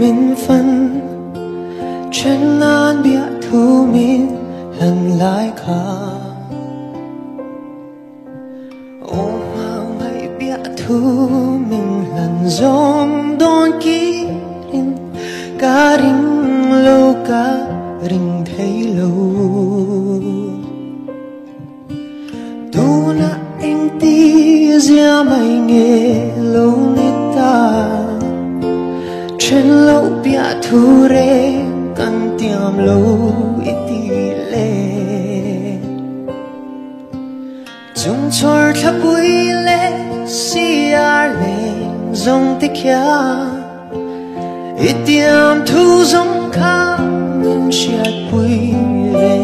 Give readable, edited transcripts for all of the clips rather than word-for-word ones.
mình phân chân an bia thu mình lần lại cả ô mà mày bia thu mình lần giống đón kỹ linh cả rình lâu cả rình thấy lâu tu na anh ti zia mày nghe lâu nít ta trên lâu bia thu re căn tiêm lâu iti lệ chung chor thắp bụi lệ si ar lệ dòng tích kia itiam thu dòng khá mình chiat bụi lệ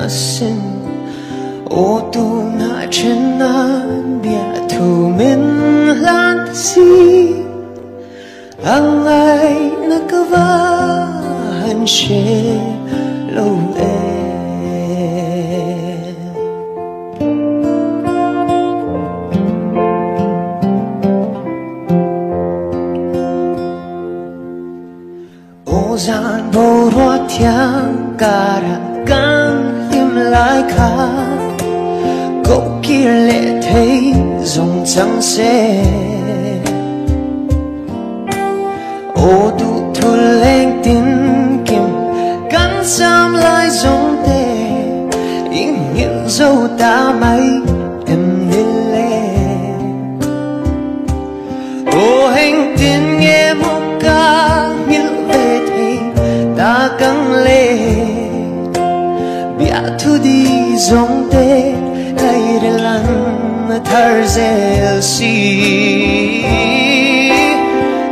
asin ô tu na trên nan bia thu mình lan si ang ay nakabahan siya lâu ô gian bầu hoa thiang cả ra gan tim lại khá cậu kia lệ thấy dòng trắng xe ô tu thu lên tin kim cắn xăm lại giống tê ý nghĩa dâu ta mấy em nên lệ ô hành tin nghe một ca nghĩa về thì ta căng lệ bia thu đi giống tê lấy để lăn thở dễ xì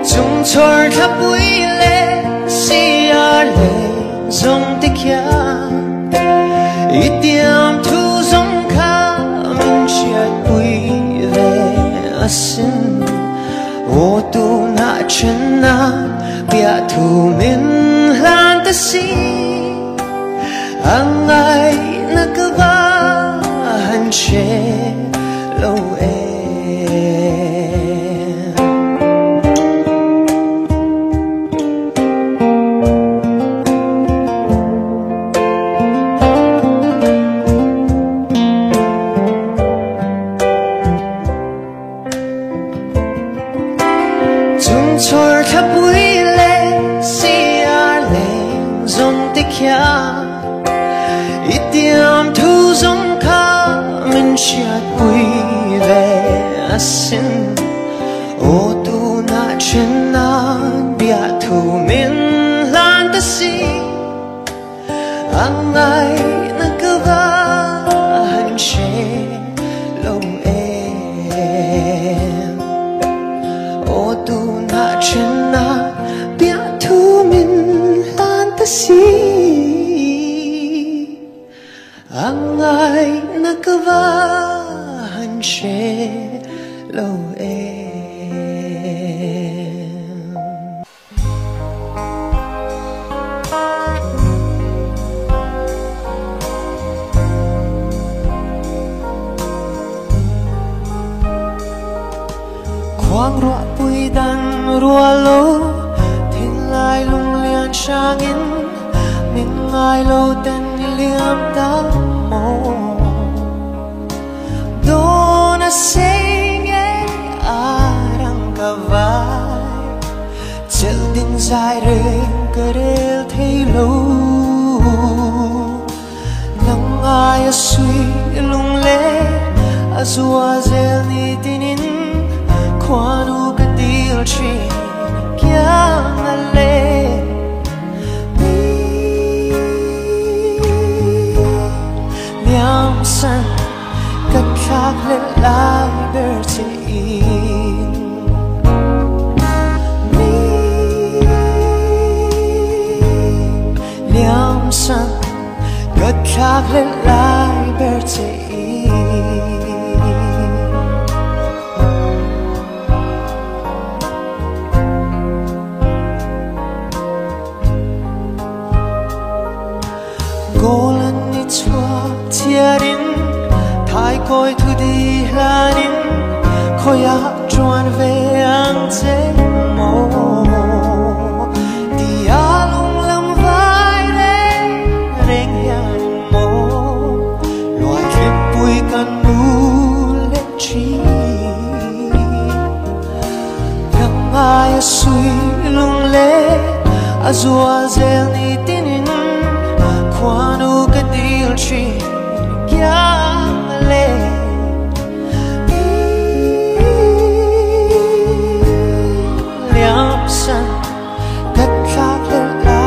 chung chor thắp bụi lệ si ar lệ dòng tích kia itiam thu dòng khá mình chiat bụi lệ asin ô tu na chân na bia thu mình lan ta si ang ay nakabahan siya lâu chor thắp bụi lệ si ar lệ dòng tích kia itiam thu dòng khá mình chiat bụi lệ asin ô tu na chân an bia thu mình lan ta si ang ay nakabahan siya lâu ô tu na chân na bia thu mình lan ta si ang ay nakabahan siya lâu khoang rua bụi đàn rua lô thiên lai lung lian sang in mình ai lô tên liam ta mô đô na say nghe arang kavai chel din dài rơi kerel thấy lâu nang ai suy lung lệ azua zel ni tinin Quando cadil chin chiama le liam san cắt khác lên lại bertin liam san cắt khác lên lại bertin golan ni chua tiarin thai koi thu di lanin khoya chuan ve ang che mo azua zel ni tinin kwanu kadil chi kyale liam san kat khak la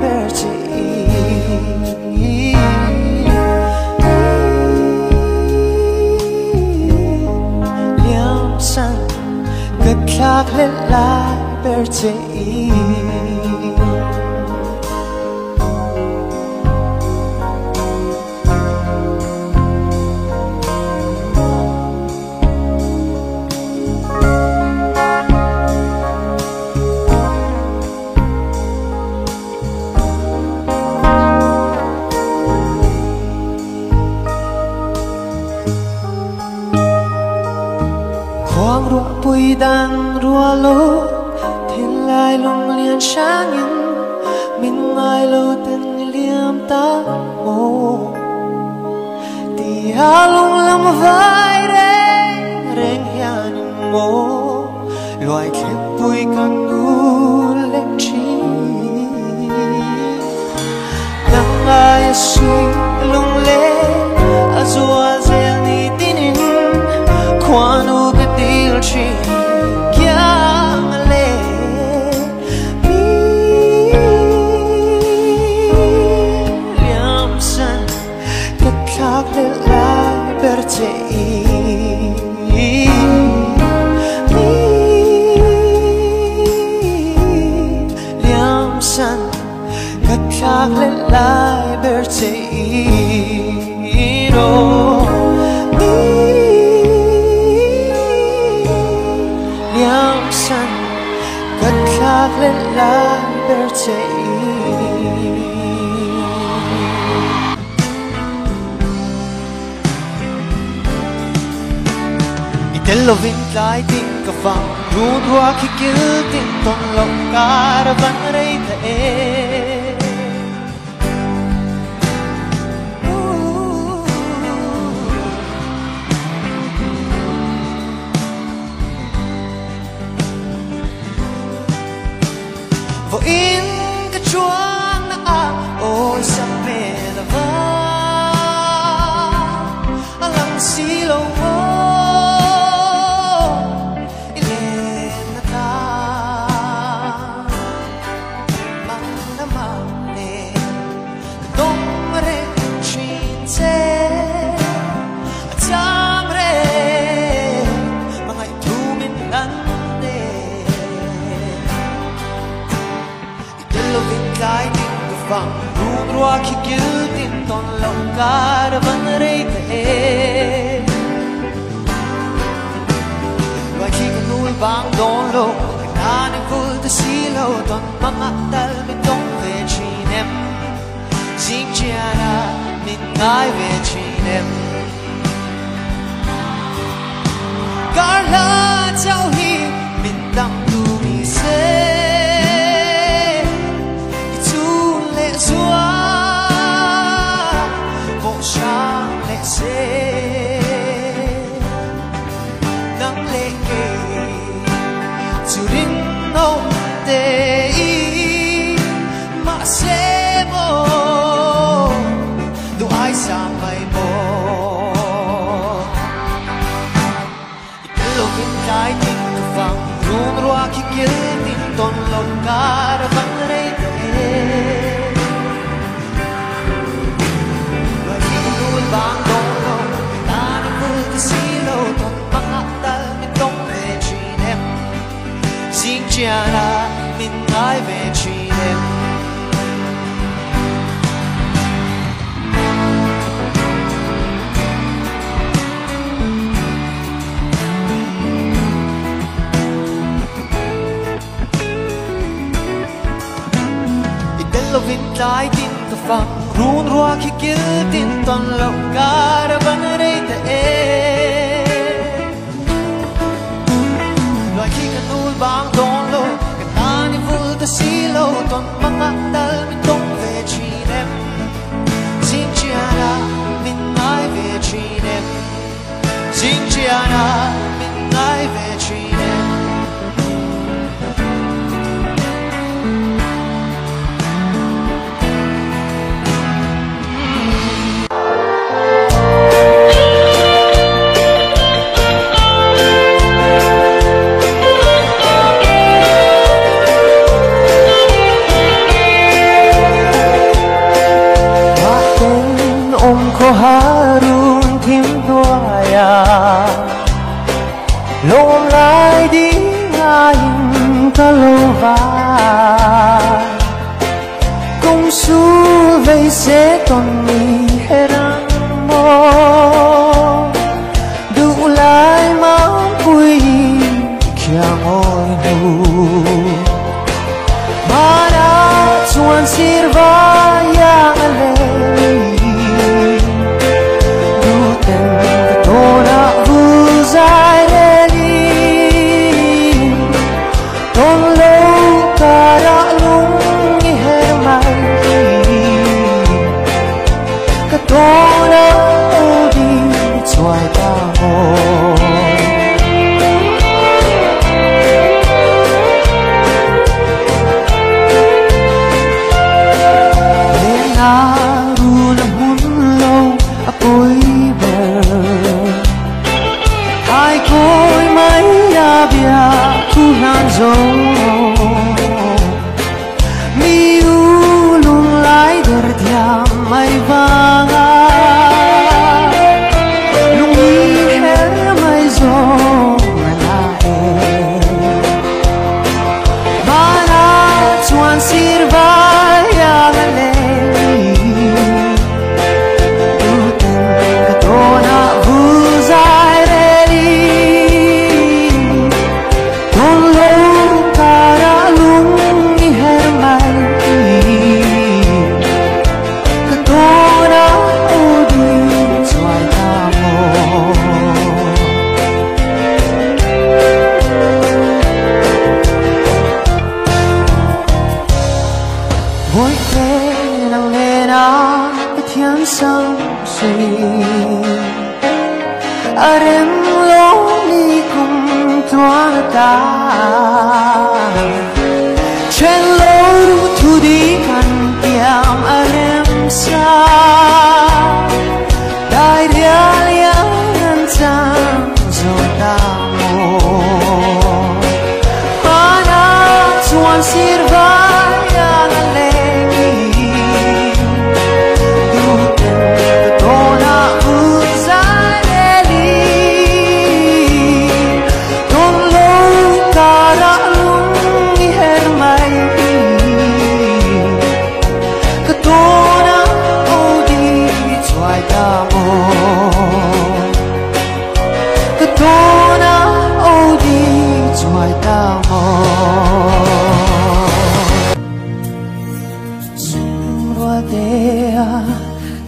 ber chi liam san kat khak la ber chi khoang rùa bụi đang rùa lô thiên lai lung liền sáng nhìn mình ai lâu tình liêm ta ô thì hà lung lâm vai reng reng hian mô loài khép bụi càng nu lên chi nắng ai suy lung lên azua zel ni tinin kwanu kadil chi kyale mi liam san kat khak le la berte mi liam san kat khak le la berte no cất khắc lên lá bờ chảy Itel lovin lai tin ka fang run hua khi kil tin ton long kar van rei the vô in cái chuông na ôi sắp về là vỡ lăng xí lâu vô lên na ta mang na mang nè đông re chin se chang re mang ai thu min ăn lai tin ka fang run rua khi kil tin ton long kar van rei the loài khi kan nuôi bang don lo na ni vul te si lo ton mama tal mi tong ve chin em jing chiana min ngai ve chin em gar la chao hi min dam tu mi se nắng lệ kề chiều đến nông tê mà sẽ mô đủ ai sang mây mô ít lâu bên trái tin cực vang run rua khi kia tin tôn lòng cả đã vắng đây loài khi nuôi vang đông Chiana min ai về chin em Itel lovin lai tin ka fang run rua khi kil tin ton long kar van rei te loài khi kan nuôi bang don lo kan vul ta si lo ton mga dal min tong ve chin em jing chiana min ai ve chin em jing chiana min ai ve chin em bông su vây sẽ còn mi herang mo đủ lại máu quy kia ngồi nu mà đã chuan sirva yang alei đủ tên to na vu zai reli ton lâu cara lung her mai ka to na đi choai ta ho zo mi u lung lai der thiam mai vanga lung mi her mai zo na e bana chuan sirva ya le tu ten ka to na vu zai re sang suy arem lo ni kum tua ta chen lo tu di kan tiam arem sa dai dia yang sang zo ta mo pana chuan sirva yang le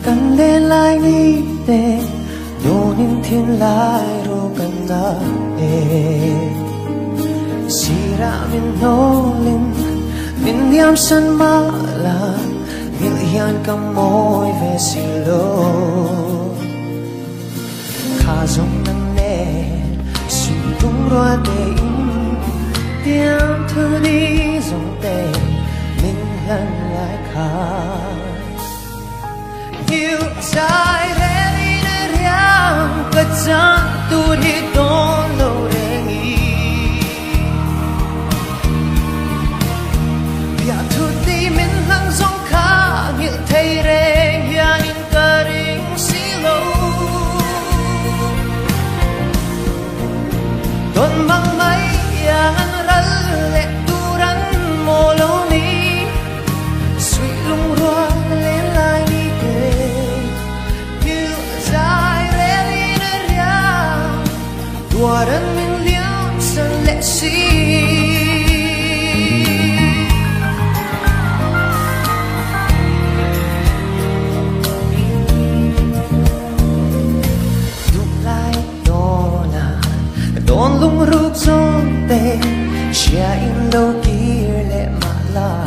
kan le lai ni te donin thin lai ro kan na e sira min nolin min yam san ma la mil hian kam moi ve silo kha zong nan ne su tung ro te tiam thu ni zong te min lan lai kha yêu dài lên đến yang cất giang tu đi đón lâu đêm ý ya thu đi mình lăng giông khá như thấy re ya in cả ring xí lâu tuần mang mấy yang rắn lệ tu rắn mồ lâu ni suy lung roa lên lại Waran min liang san lệ si Đúc lại đón lung rụp giông tê chia in đâu kia lệ mà la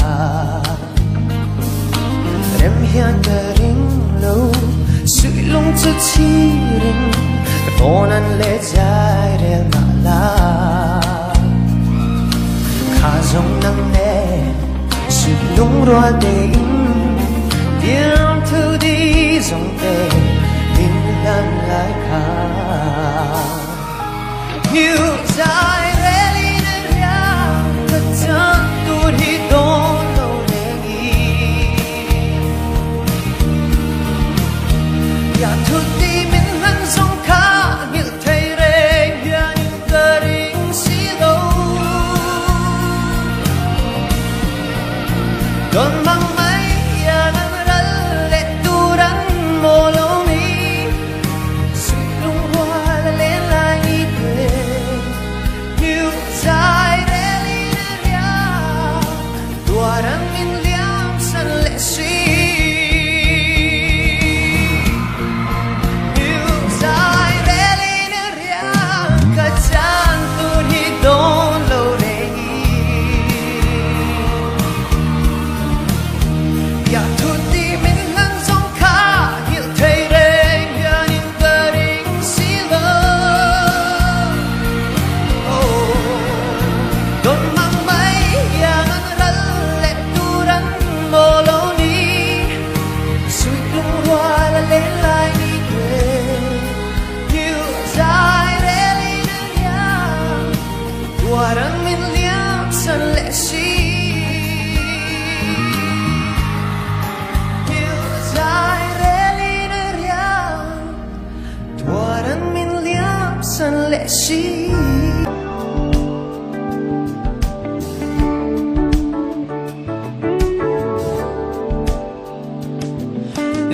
Rem hian cả ring lâu suy lung cho chi ring Tonan le jai re mala kha zong nang ne su lung ro de tiam thu di zong te bin lan lai kha you jai re li ne ya ka chan tu hi don lo ne gi ya thu di min lan zong kha Don mang mấy bia thu ti min lang song kha hil thei reng hian in baring silo don mang mai yang an ral le turan molo ni sui lung hoa la le lai ni kwe you zai re li na ya warang min liam san le si you zai re li na ya warang min liam san le si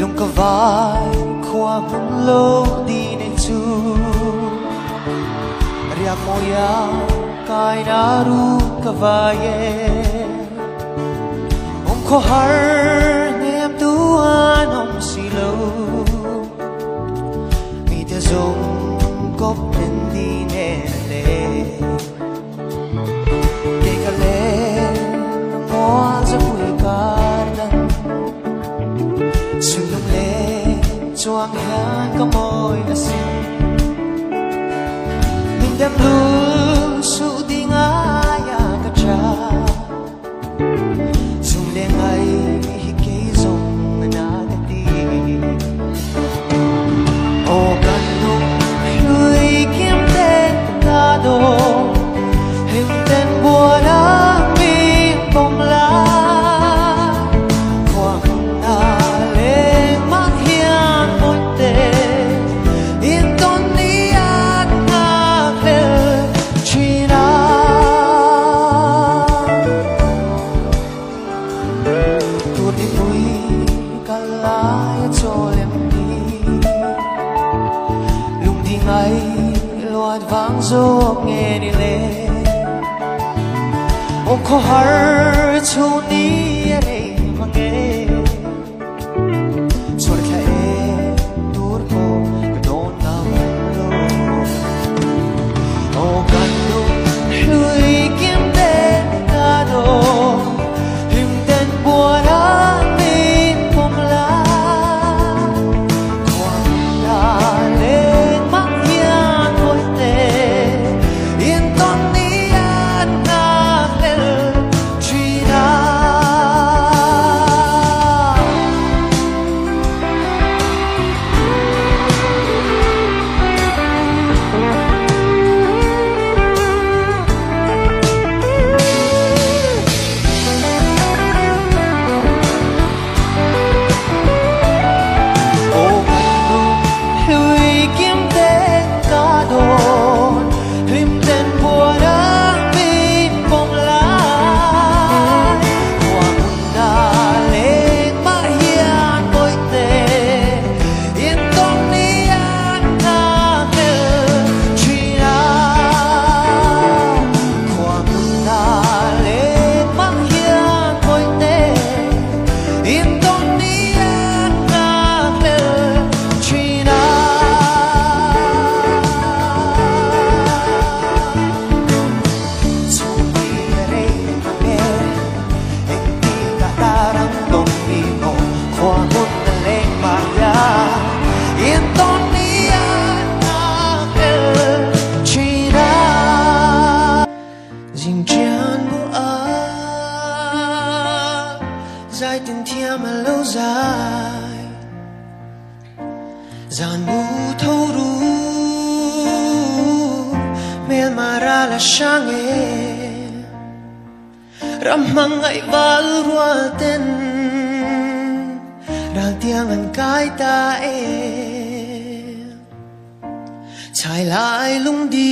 lung ka vai khoa mun lo di ne chu ria moya kai na ru ka vai ko har nem tu an om si lo mi te zong kop pen di ne le ke ka le mo za pui kar dan sung lum le chuang han ka moi na sin min dam lu su ding aya ka cha sung le ngai hi ke zong na ka ti o kan nu lui kim ten ka do him ten bua na mi bom la dog nghe đi lên ô có har chu ni đây mà nghe rồi khai tur ko cái đón nào lo ô cần lúc lui kiếm đến cả đồ hình tên bùa đã bên phong lá quăng là lên mắt hiên đôi tê dài tình thiên mà lâu dài giàn bu thâu ru mel mara la shange ramang ai val rual ten ral tiang an kai ta chai lai lung di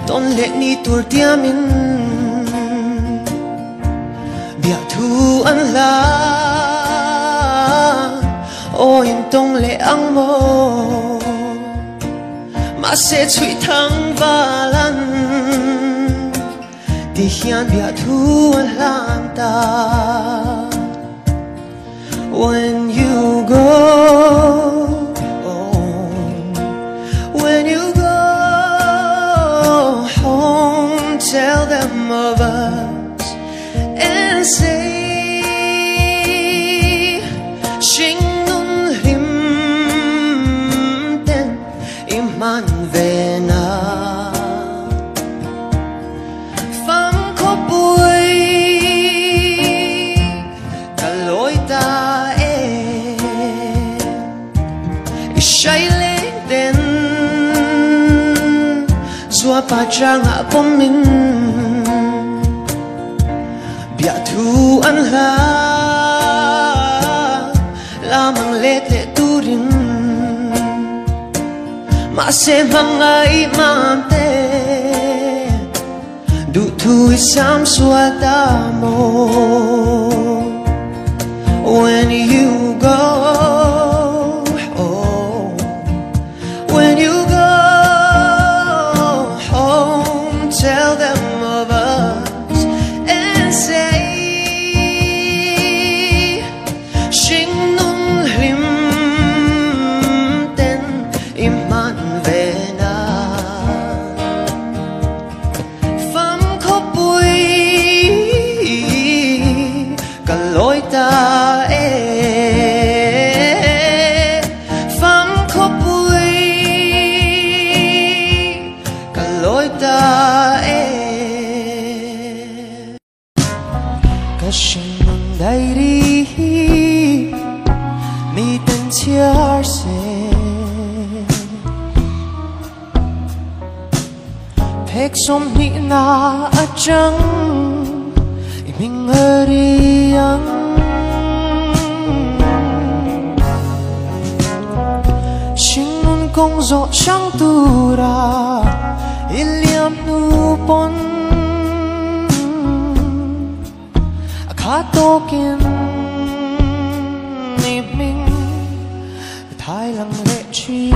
ton le ni tur tiamin bia thu an la o in tong le ang mo ma se chui thang va lan ti hian bia thu an lam ta when you go when you go home tell them of us and say trang hạ bom mình bia thu ăn la la mang lệ lệ tu rin mà xem hằng ngày mang tên đủ thui sam xua ta mô. When you go, oh, when you go home, tell them of us and say, Sing nung lim ten iman về na, pham khóc bụi cả lối ta. Pek som ni na achang iming hariang Sing nun kong zo siyang tura iliam nupon akatokin iming thai lang lệ chi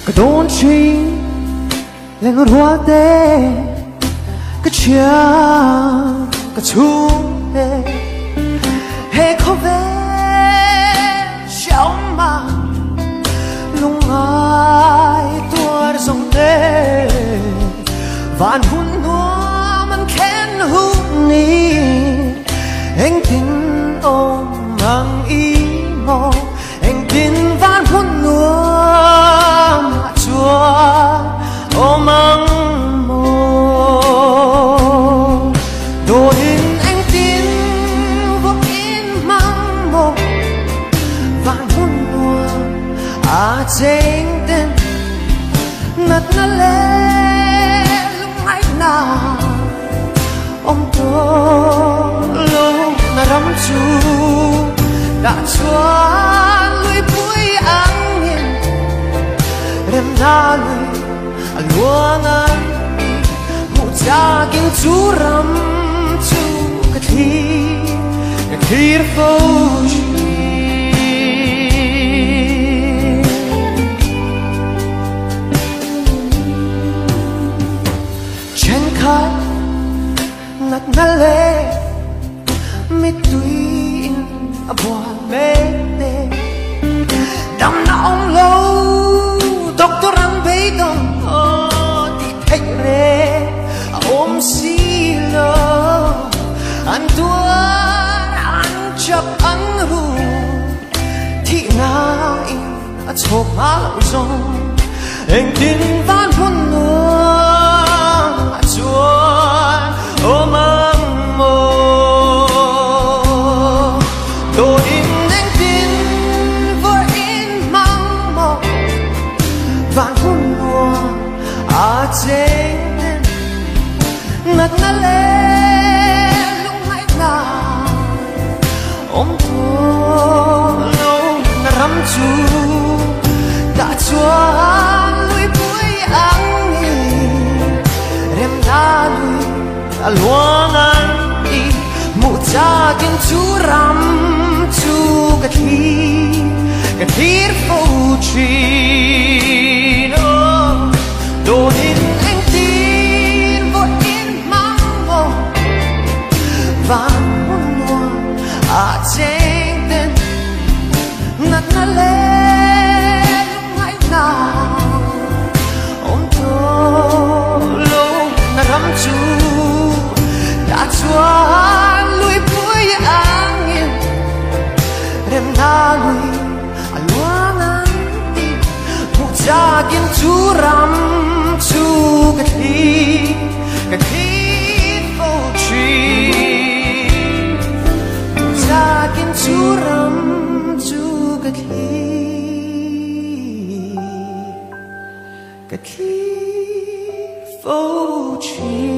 ก็โดนชิงเล่นรัวเตก็เชื่อก็ชูเให้เขาเวเช้ามาลงไม้ตัวส่งเตวานหุ่นหัวมันแค้นหุ่นนี้เอ็งกินอมมังอีโมเอ็งกินวานหุ่นหัวมาจัวโอมังโมโดดินเอ็งกินวกอินมังโมวานหุ่นหัวอาเจงเต้นนัดนั่นแหละom to lo na ram chu đã xóa lối bụi ang nhiên rem na lối luang an mu cha kinh chu ram chu cái thi phô chen khai nát nale mi tuin a bua me te dam na ong lo doctor ang be dong o ti thai re om si lo an tua an chap an hu thi na in a chok ma zong eng tin van hun no a chua o mang mo do in neng tin for in mang mo van hun mo a chen nat na le lung hai na om to lo na ram chu da chua lui bui ang ni rem na lui luang an đi mu cha kinh chu ram chu cái thi phô chi no đồ in anh tin vô in mang vô vàng muôn mùa à trên tên nát na lê lúc ngày nào ôm tô lâu na ram chu đã xóa lối bụi ang nhiên rem na lui luang an đi mu cha kinh chu ram chu cái thi phô chi mu cha kinh chu ram chu cái thi phô chi